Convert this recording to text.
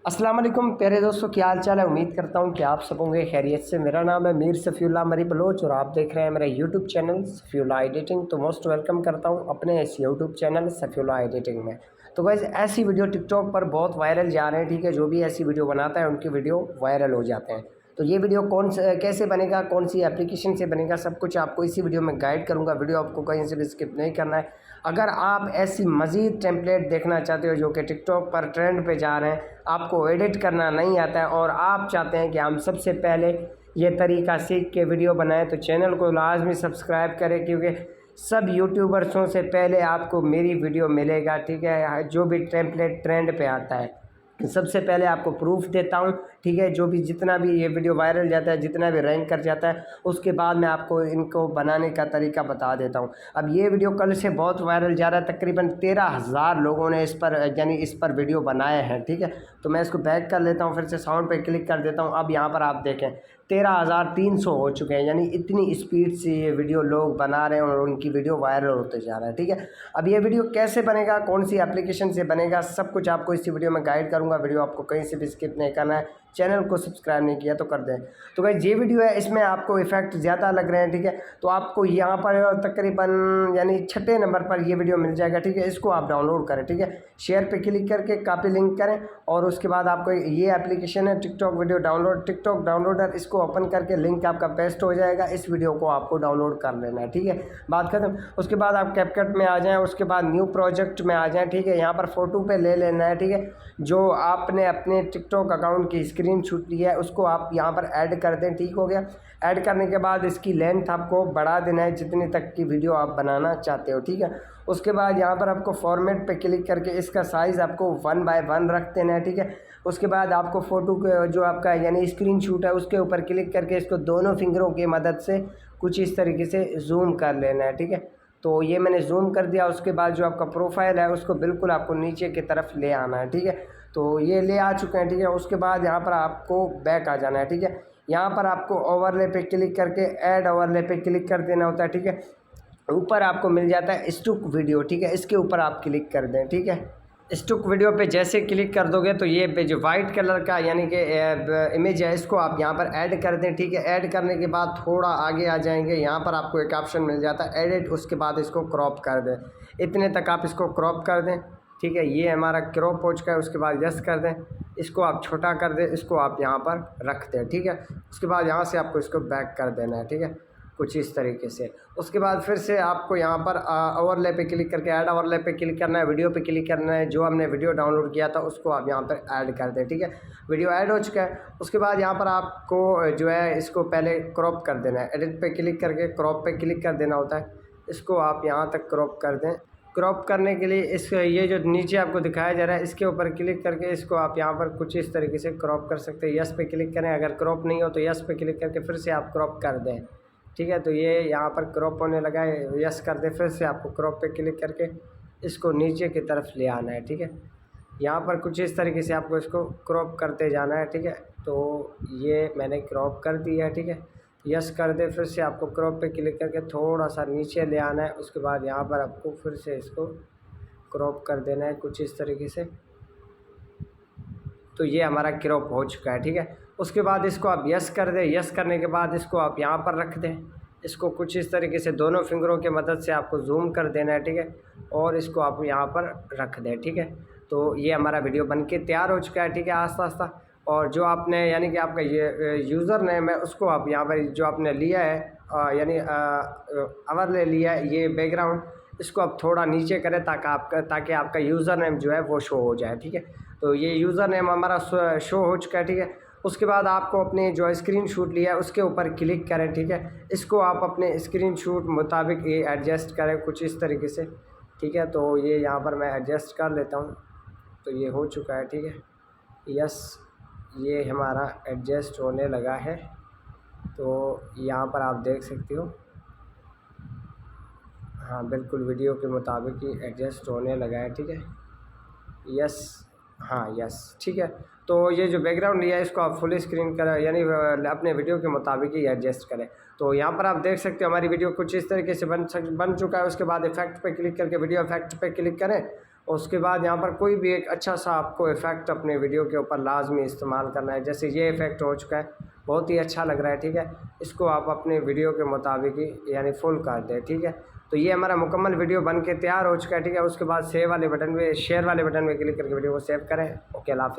अस्सलाम वालेकुम प्यारे दोस्तों, क्या हाल चाल है। उम्मीद करता हूँ कि आप सब होंगे खैरियत से। मेरा नाम है मीर सफ़ीउल्लाह मरी बलोच और आप देख रहे हैं मेरा यूट्यूब चैनल सफ़ीउल्लाह एडिटिंग। तो मोस्ट वेलकम करता हूँ अपने इस यूट्यूब चैनल सफ़ीउल्लाह एडिटिंग में। तो गाइस ऐसी वीडियो टिकटॉक पर बहुत वायरल जा रहे हैं, ठीक है। जो भी ऐसी वीडियो बनाता है उनकी वीडियो वायरल हो जाते हैं। तो ये वीडियो कैसे बनेगा, कौन सी एप्लीकेशन से बनेगा, सब कुछ आपको इसी वीडियो में गाइड करूँगा। वीडियो आपको कहीं से भी स्किप नहीं करना है। अगर आप ऐसी मज़ीद टेम्पलेट देखना चाहते हो जो कि टिकटॉक पर ट्रेंड पे जा रहे हैं, आपको एडिट करना नहीं आता है और आप चाहते हैं कि हम सबसे पहले ये तरीका सीख के वीडियो बनाएं, तो चैनल को लाजमी सब्सक्राइब करें, क्योंकि सब यूट्यूबर्सों से पहले आपको मेरी वीडियो मिलेगा, ठीक है। जो भी टेम्पलेट ट्रेंड पे आता है सबसे पहले आपको प्रूफ देता हूँ, ठीक है। जो भी जितना भी ये वीडियो वायरल जाता है, जितना भी रैंक कर जाता है, उसके बाद मैं आपको इनको बनाने का तरीका बता देता हूँ। अब ये वीडियो कल से बहुत वायरल जा रहा है, तकरीबन 13,000 लोगों ने इस पर वीडियो बनाए हैं, ठीक है। तो मैं इसको बैक कर लेता हूँ, फिर से साउंड पे क्लिक कर देता हूँ। अब यहाँ पर आप देखें 13,300 हो चुके हैं, यानी इतनी स्पीड से ये वीडियो लोग बना रहे हैं और उनकी वीडियो वायरल होते जा रहा है, ठीक है। अब ये वीडियो कैसे बनेगा, कौन सी एप्लीकेशन से बनेगा, सब कुछ आपको इसी वीडियो में गाइड करूँगा। वीडियो आपको कहीं से भी स्किप नहीं करना है। चैनल को सब्सक्राइब नहीं किया तो कर दें। तो गाइस ये वीडियो है, इसमें आपको इफेक्ट ज़्यादा लग रहे हैं, ठीक है। तो आपको यहाँ पर तकरीबन यानी 6ठे नंबर पर ये वीडियो मिल जाएगा, ठीक है। इसको आप डाउनलोड करें, ठीक है। शेयर पे क्लिक करके कॉपी लिंक करें और उसके बाद आपको ये एप्लीकेशन है TikTok video download, TikTok downloader, इसको ओपन करके लिंक आपका पेस्ट हो जाएगा। इस वीडियो को आपको डाउनलोड कर लेना है, ठीक है। बात खत्म। उसके बाद आप कैपकट में आ जाएँ, उसके बाद न्यू प्रोजेक्ट में आ जाएँ, ठीक है। यहाँ पर फ़ोटो पे ले लेना है, ठीक है। जो आपने अपने टिकटॉक अकाउंट की स्क्रीन शॉट ली है उसको आप यहाँ पर ऐड कर दें, ठीक हो गया। ऐड करने के बाद इसकी लेंथ आपको बढ़ा देना है जितनी तक की वीडियो आप बनाना चाहते हो, ठीक है। उसके बाद यहाँ पर आपको फॉर्मेट पे क्लिक करके इसका साइज़ आपको 1:1 रख देना है, ठीक है। उसके बाद आपको फ़ोटो के जो आपका यानी स्क्रीन शॉट है उसके ऊपर क्लिक करके इसको दोनों फिंगरों की मदद से कुछ इस तरीके से जूम कर लेना है, ठीक है। तो ये मैंने जूम कर दिया। उसके बाद जो आपका प्रोफाइल है उसको बिल्कुल आपको नीचे की तरफ ले आना है, ठीक है। तो ये ले आ चुके हैं, ठीक है। उसके बाद यहाँ पर आपको बैक आ जाना है, ठीक है। यहाँ पर आपको ओवरले पे क्लिक करके ऐड ओवरले पे क्लिक कर देना होता है, ठीक है। ऊपर आपको मिल जाता है स्टुक वीडियो, ठीक है। इसके ऊपर आप क्लिक कर दें, ठीक है। स्टुक वीडियो पे जैसे क्लिक कर दोगे तो ये जो वाइट कलर का यानी कि इमेज है इसको आप यहाँ पर ऐड कर दें, ठीक है। ऐड करने के बाद थोड़ा आगे आ जाएंगे, यहाँ पर आपको एक ऑप्शन मिल जाता है एडिट, उसके बाद इसको क्रॉप कर दें। इतने तक आप इसको क्रॉप कर दें, ठीक है। ये हमारा क्रॉप हो चुका है। उसके बाद यस कर दें, इसको आप छोटा कर दें, इसको आप यहाँ पर रख दें, ठीक है। उसके बाद यहाँ से आपको इसको बैक कर देना है, ठीक है, कुछ इस तरीके से। उसके बाद फिर से आपको यहाँ पर ओवरले पे क्लिक करके ऐड ओवरले पे क्लिक करना है, वीडियो पे क्लिक करना है। जो हमने वीडियो डाउनलोड किया था उसको आप यहाँ पर ऐड कर दें, ठीक है। वीडियो ऐड हो चुका है। उसके बाद यहाँ पर आपको जो है इसको पहले क्रॉप कर देना है। एडिट पे क्लिक करके क्रॉप पे क्लिक कर देना होता है। इसको आप यहाँ तक क्रॉप कर दें। क्रॉप करने के लिए इस ये जो नीचे आपको दिखाया जा रहा है इसके ऊपर क्लिक करके इसको आप यहाँ पर कुछ इस तरीके से क्रॉप कर सकते हैं। यस पे क्लिक करें, अगर क्रॉप नहीं हो तो यस पे क्लिक करके फिर से आप क्रॉप कर दें, ठीक है। तो ये यहाँ पर क्रॉप होने लगा है, यस कर दे। फिर से आपको क्रॉप पे क्लिक करके इसको नीचे की तरफ ले आना है, ठीक है। यहाँ पर कुछ इस तरीके से आपको इसको क्रॉप करते जाना है, ठीक है। तो ये मैंने क्रॉप कर दिया है, ठीक है। यस कर दे। फिर से आपको क्रॉप पे क्लिक करके थोड़ा सा नीचे ले आना है। उसके बाद यहाँ पर आपको फिर से इसको क्रॉप कर देना है कुछ इस तरीके से। तो ये हमारा क्रॉप हो चुका है, ठीक है। उसके बाद इसको आप यस कर दें। यस करने के बाद इसको आप यहाँ पर रख दें। इसको कुछ इस तरीके से दोनों फिंगरों की मदद से आपको जूम कर देना है, ठीक है। और इसको आप यहाँ पर रख दें, ठीक है। तो ये हमारा वीडियो बनके तैयार हो चुका है, ठीक है, आस्ता आस्ता। और जो आपने यानी कि आपका ये यूज़र नेम है उसको आप यहाँ पर जो आपने लिया है यानी ओवरले लिया है ये बैकग्राउंड, इसको आप थोड़ा नीचे करें ताकि आपका यूज़र नेम जो है वो शो हो जाए, ठीक है। तो ये यूज़र नेम हमारा शो हो चुका है, ठीक है। उसके बाद आपको अपने जो स्क्रीन शॉट लिया है उसके ऊपर क्लिक करें, ठीक है। इसको आप अपने स्क्रीन शॉट मुताबिक ये एडजस्ट करें कुछ इस तरीके से, ठीक है। तो ये यहाँ पर मैं एडजस्ट कर लेता हूँ। तो ये हो चुका है, ठीक है। यस, ये हमारा एडजस्ट होने लगा है। तो यहाँ पर आप देख सकते हो, हाँ बिल्कुल वीडियो के मुताबिक ही एडजस्ट होने लगा है, ठीक है। यस, हाँ यस, ठीक है। तो ये जो बैकग्राउंड लिया है इसको आप फुल स्क्रीन करें, यानी अपने वीडियो के मुताबिक ही एडजस्ट करें। तो यहाँ पर आप देख सकते हो हमारी वीडियो कुछ इस तरीके से बन चुका है। उसके बाद इफेक्ट पे क्लिक करके वीडियो इफेक्ट पे क्लिक करें उसके बाद यहाँ पर कोई भी एक अच्छा सा आपको इफ़ेक्ट अपने वीडियो के ऊपर लाजमी इस्तेमाल करना है। जैसे ये इफ़ेक्ट हो चुका है, बहुत ही अच्छा लग रहा है, ठीक है। इसको आप अपने वीडियो के मुताबिक ही यानी फुल कर दें, ठीक है। तो ये हमारा मुकम्मल वीडियो बन के तैयार हो चुका है, ठीक है। उसके बाद सेव वाले बटन पे, शेयर वाले बटन पे क्लिक करके वीडियो को सेव करें। ओके, अल्लाह हाफ़िज़।